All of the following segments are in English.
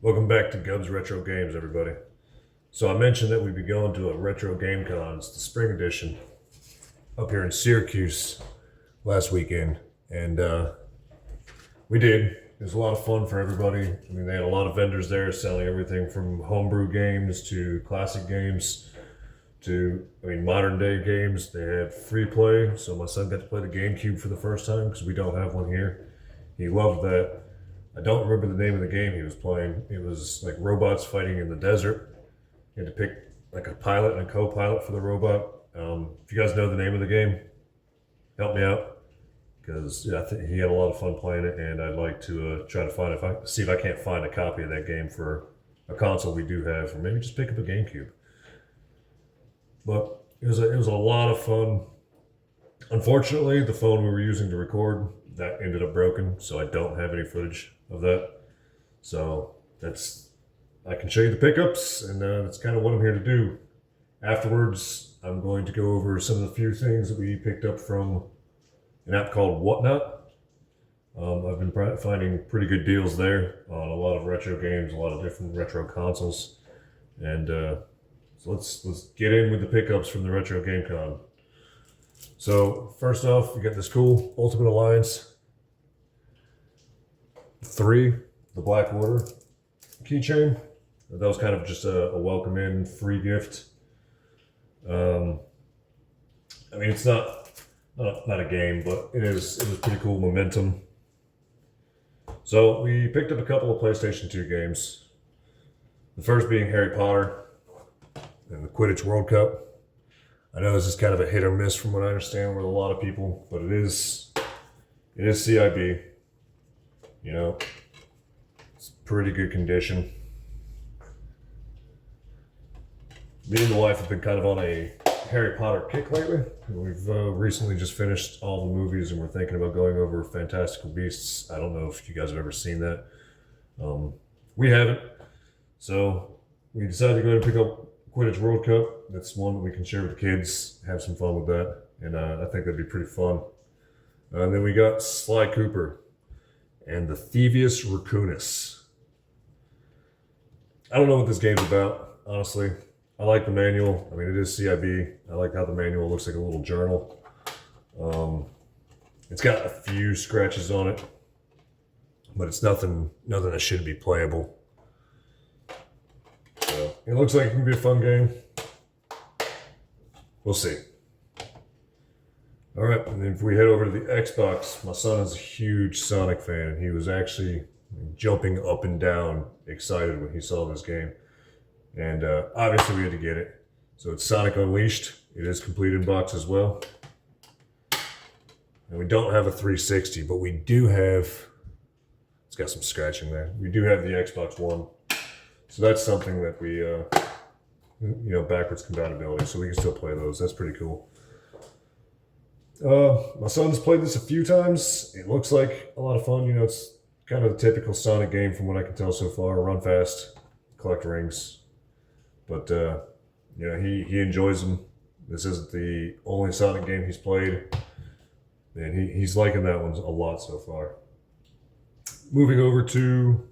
Welcome back to Gubs Retro Games, everybody. So I mentioned that we'd be going to a Retro Game Con. It's the spring edition up here in Syracuse last weekend, and we did. It was a lot of fun for everybody. I mean, they had a lot of vendors there selling everything from homebrew games to classic games to, modern day games. They had free play, so my son got to play the GameCube for the first time because we don't have one here. He loved that. I don't remember the name of the game he was playing. It was like robots fighting in the desert. You had to pick like a pilot and a co-pilot for the robot. If you guys know the name of the game, help me out because I think he had a lot of fun playing it, and I'd like to try to see if I can't find a copy of that game for a console we do have, or maybe just pick up a GameCube. But it was a lot of fun. Unfortunately, the phone we were using to record that ended up broken, so I don't have any footage of that. So I can show you the pickups, and that's kind of what I'm here to do. Afterwards, I'm going to go over some of the few things that we picked up from an app called Whatnot. I've been finding pretty good deals there on a lot of retro games, a lot of different retro consoles, and so let's get in with the pickups from the Retro Game Con. So first off, we got this cool Ultimate Alliance 3, the Black Order keychain. That was kind of just a welcome in free gift. It's not a game, but it was pretty cool momentum. So we picked up a couple of PlayStation 2 games. The first being Harry Potter and the Quidditch World Cup. I know this is kind of a hit or miss from what I understand with a lot of people, but it is CIB. You know, it's pretty good condition. Me and the wife have been kind of on a Harry Potter kick lately. We've recently just finished all the movies, and we're thinking about going over Fantastical Beasts. I don't know if you guys have ever seen that. We haven't. So we decided to go ahead and pick up Quidditch World Cup. That's one that we can share with the kids, have some fun with that, and I think that'd be pretty fun. And then we got Sly Cooper and the Thievius Raccoonus. I don't know what this game's about, honestly. I like the manual. I mean, it is CIB. I like how the manual looks like a little journal. It's got a few scratches on it, but it's nothing that should be playable. So it looks like it can be a fun game. We'll see. All right, and then if we head over to the Xbox, my son is a huge Sonic fan, and he was actually jumping up and down excited when he saw this game. And obviously we had to get it. So it's Sonic Unleashed. It is complete in box as well. And we don't have a 360, but we do have, it's got some scratching there. We do have the Xbox One. So that's something that we, backwards compatibility, so we can still play those. That's pretty cool. My son's played this a few times. It looks like a lot of fun. It's kind of the typical Sonic game from what I can tell so far. Run fast, collect rings. But, he enjoys them. This isn't the only Sonic game he's played. And he's liking that one a lot so far. Moving over to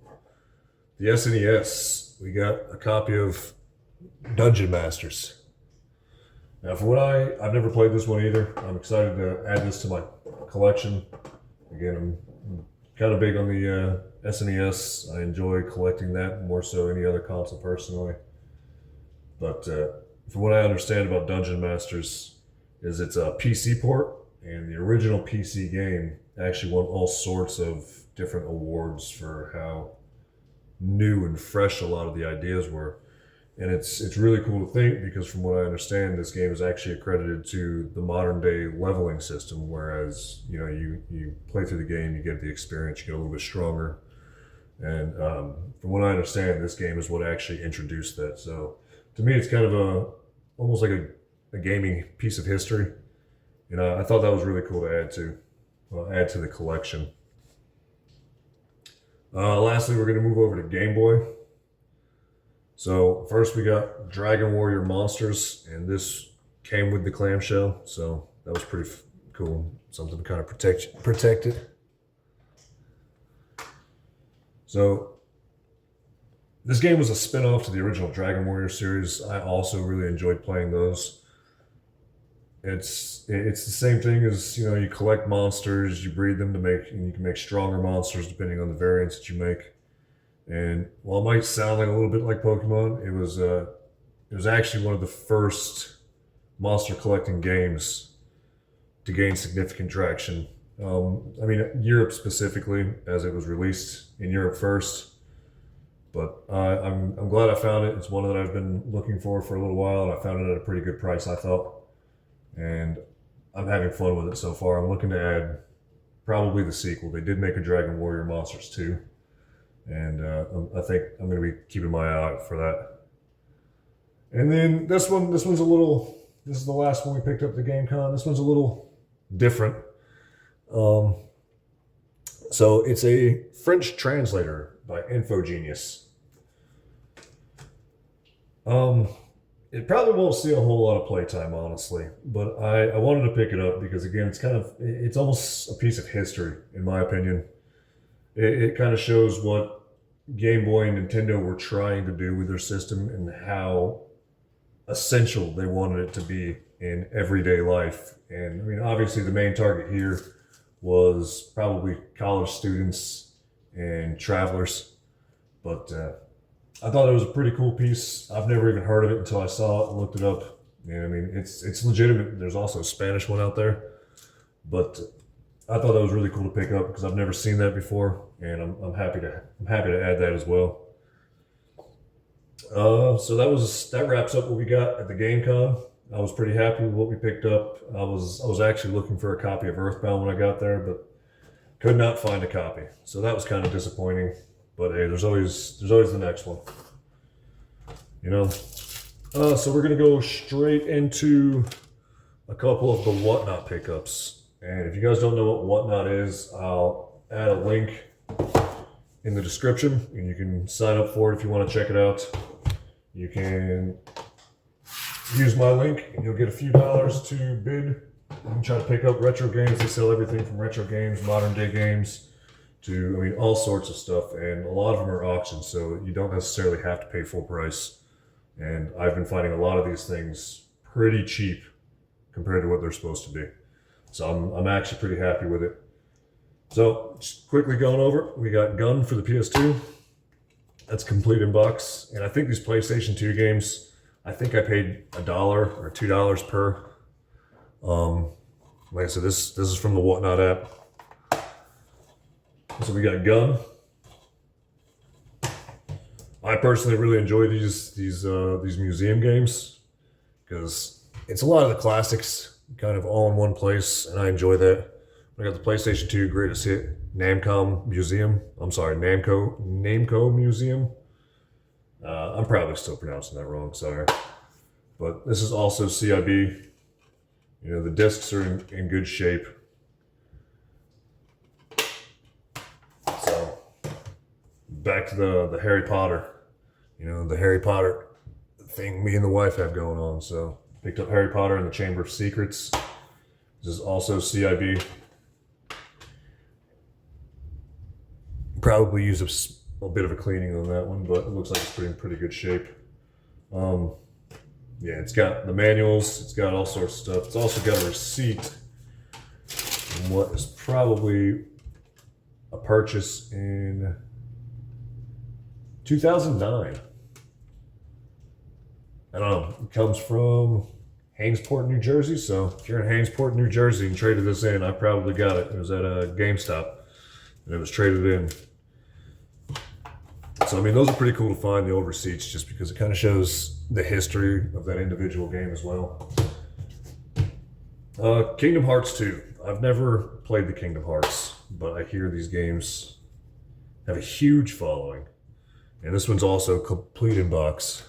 the SNES, we got a copy of Dungeon Masters. Now, I've never played this one either. I'm excited to add this to my collection. Again, I'm kind of big on the SNES. I enjoy collecting that more so any other console personally. But from what I understand about Dungeon Masters, is it's a PC port, and the original PC game actually won all sorts of different awards for how new and fresh a lot of the ideas were. And it's really cool to think, because from what I understand, this game is actually accredited to the modern day leveling system, whereas you play through the game, you get the experience, you get a little bit stronger. And from what I understand, this game is what actually introduced that. So to me, it's kind of almost like a gaming piece of history. And I thought that was really cool to add to the collection. Lastly, we're going to move over to Game Boy. So first we got Dragon Warrior Monsters, and this came with the clamshell, so that was pretty cool. Something to kind of protect it. So This game was a spin-off to the original Dragon Warrior series. I also really enjoyed playing those. It's the same thing as, you know, you collect monsters, you breed them to make, and you can make stronger monsters depending on the variants that you make. And while it might sound like a little bit like Pokemon, it was actually one of the first monster collecting games to gain significant traction. I mean, Europe specifically, as it was released in Europe first. But I'm glad I found it. It's one that I've been looking for a little while, and I found it at a pretty good price, I thought. And I'm having fun with it so far. I'm looking to add probably the sequel. They did make a Dragon Warrior Monsters 2, and I think I'm going to be keeping my eye out for that. And then this one's a little. This is the last one we picked up at the GameCon. This one's a little different. So it's a French translator by Infogenius. It probably won't see a whole lot of playtime, honestly, but I wanted to pick it up because, again, it's almost a piece of history, in my opinion. It kind of shows what Game Boy and Nintendo were trying to do with their system and how essential they wanted it to be in everyday life. And I mean, obviously the main target here was probably college students and travelers, but I thought it was a pretty cool piece. I've never even heard of it until I saw it and looked it up. And I mean, it's legitimate. There's also a Spanish one out there, but I thought that was really cool to pick up because I've never seen that before, and I'm happy to add that as well. So that wraps up what we got at the GameCon. I was pretty happy with what we picked up. I was actually looking for a copy of Earthbound when I got there, but could not find a copy. So that was kind of disappointing. But hey, there's always the next one. You know. So we're gonna go straight into a couple of the Whatnot pickups. And if you guys don't know what Whatnot is, I'll add a link in the description, and you can sign up for it if you want to check it out. You can use my link, and you'll get a few dollars to bid. You can try to pick up retro games. They sell everything from retro games, modern day games, to, I mean, all sorts of stuff, and a lot of them are auctions, so you don't necessarily have to pay full price. And I've been finding a lot of these things pretty cheap compared to what they're supposed to be. So I'm actually pretty happy with it. So just quickly going over, we got Gun for the PS2. That's complete in box, and I think these PlayStation 2 games, I think I paid $1 or $2 per. Like I said, this is from the Whatnot app. So we got Gun. I personally really enjoy these museum games because it's a lot of the classics kind of all in one place, and I enjoy that. I got the PlayStation 2 Greatest Hit Namco Museum. Namco Museum. I'm probably still pronouncing that wrong, sorry. But this is also CIB. You know, the discs are in good shape. So, back to the Harry Potter. You know, the Harry Potter thing me and the wife have going on. So, picked up Harry Potter and the Chamber of Secrets. This is also CIB. Probably use a bit of a cleaning on that one, but it looks like it's in pretty good shape. Yeah, it's got the manuals, it's got all sorts of stuff. It's also got a receipt from what is probably a purchase in 2009. I don't know, it comes from Hainesport, New Jersey. So if you're in Hainesport, New Jersey and traded this in, I probably got it. It was at a GameStop and it was traded in. So, I mean, those are pretty cool to find, the old receipts, just because it kind of shows the history of that individual game as well. Kingdom Hearts 2. I've never played the Kingdom Hearts, but I hear these games have a huge following. And this one's also complete in box.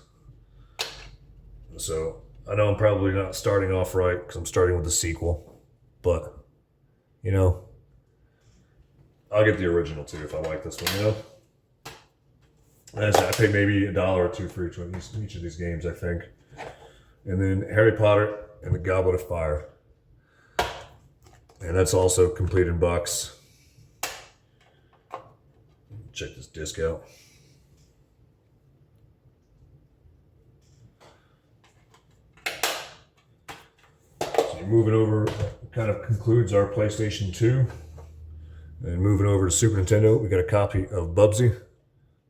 So, I know I'm probably not starting off right because I'm starting with the sequel. But, you know, I'll get the original too if I like this one, you know? I paid maybe $1 or $2 for each of these games, I think. And then Harry Potter and the Goblet of Fire. And that's also complete in box. Check this disc out. moving over kind of concludes our PlayStation 2. And moving over to Super Nintendo, we got a copy of Bubsy.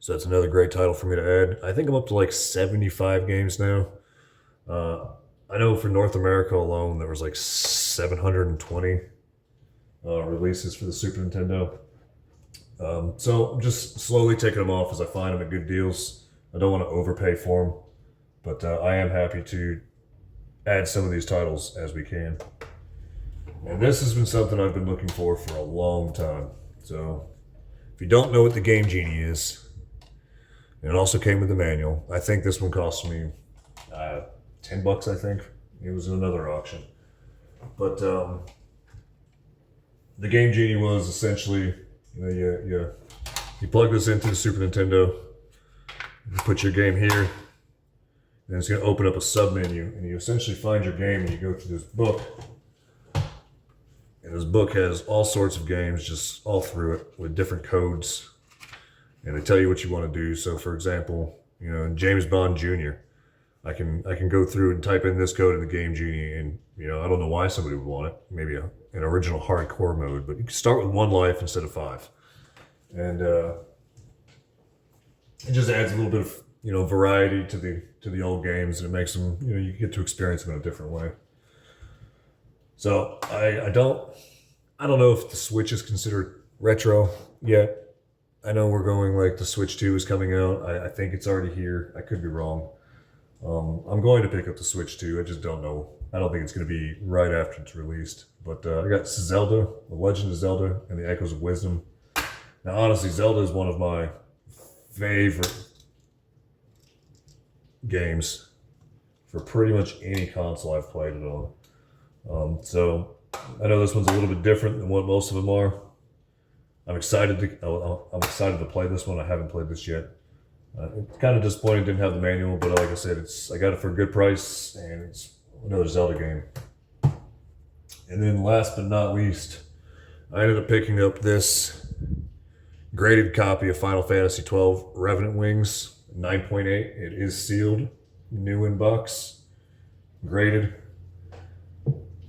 So that's another great title for me to add. I think I'm up to like 75 games now. I know for North America alone, there was like 720 releases for the Super Nintendo. So I'm just slowly taking them off as I find them at good deals. I don't want to overpay for them, but I am happy to add some of these titles as we can. And this has been something I've been looking for a long time. So if you don't know what the Game Genie is, it also came with the manual. I think this one cost me $10, I think. It was in another auction. But the Game Genie was essentially, you plug this into the Super Nintendo, you put your game here, and it's going to open up a sub-menu, and you essentially find your game, and you go through this book. And this book has all sorts of games just all through it with different codes. And they tell you what you want to do. So for example, James Bond Jr. I can go through and type in this code in the Game Genie, and I don't know why somebody would want it. Maybe an original hardcore mode, but you can start with 1 life instead of 5. And it just adds a little bit of variety to the old games, and it makes them you get to experience them in a different way. So I don't know if the Switch is considered retro yet. I know we're going like the Switch 2 is coming out. I think it's already here. I could be wrong. I'm going to pick up the Switch 2. I just don't know. I don't think it's going to be right after it's released. But I got Zelda, The Legend of Zelda, and the Echoes of Wisdom. Now, honestly, Zelda is one of my favorite games for pretty much any console I've played it on. So I know this one's a little bit different than what most of them are. I'm excited to play this one. I haven't played this yet. It's kind of disappointing didn't have the manual, but like I said, I got it for a good price, and it's another Zelda game. And then last but not least, I ended up picking up this graded copy of Final Fantasy XII Revenant Wings 9.8. It is sealed, new in box, graded.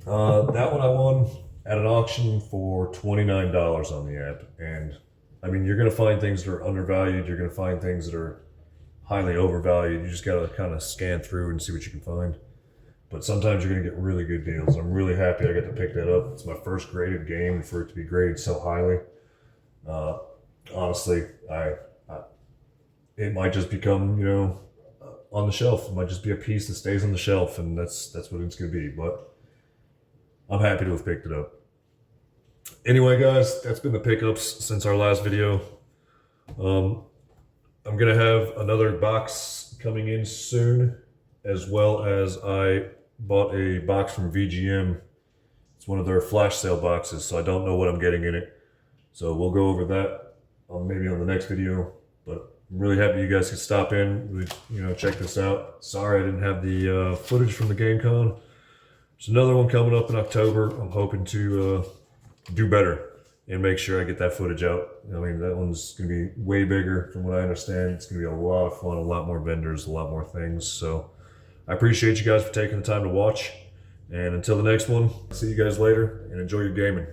That one I won at an auction for $29 on the app. And I mean, you're going to find things that are undervalued. You're going to find things that are highly overvalued. You just got to kind of scan through and see what you can find. But sometimes you're going to get really good deals. I'm really happy I got to pick that up. It's my first graded game, and for it to be graded so highly, honestly, it might just become, on the shelf. It might just be a piece that stays on the shelf, and that's what it's going to be. But I'm happy to have picked it up. Anyway, guys, that's been the pickups since our last video. I'm going to have another box coming in soon, as well as I bought a box from VGM. It's one of their flash sale boxes, so I don't know what I'm getting in it. So we'll go over that maybe on the next video. But I'm really happy you guys could stop in, check this out. Sorry I didn't have the footage from the GameCon. There's another one coming up in October. I'm hoping to do better and make sure I get that footage out. I mean, that one's going to be way bigger from what I understand. It's going to be a lot of fun, a lot more vendors, a lot more things. So I appreciate you guys for taking the time to watch. And until the next one, see you guys later and enjoy your gaming.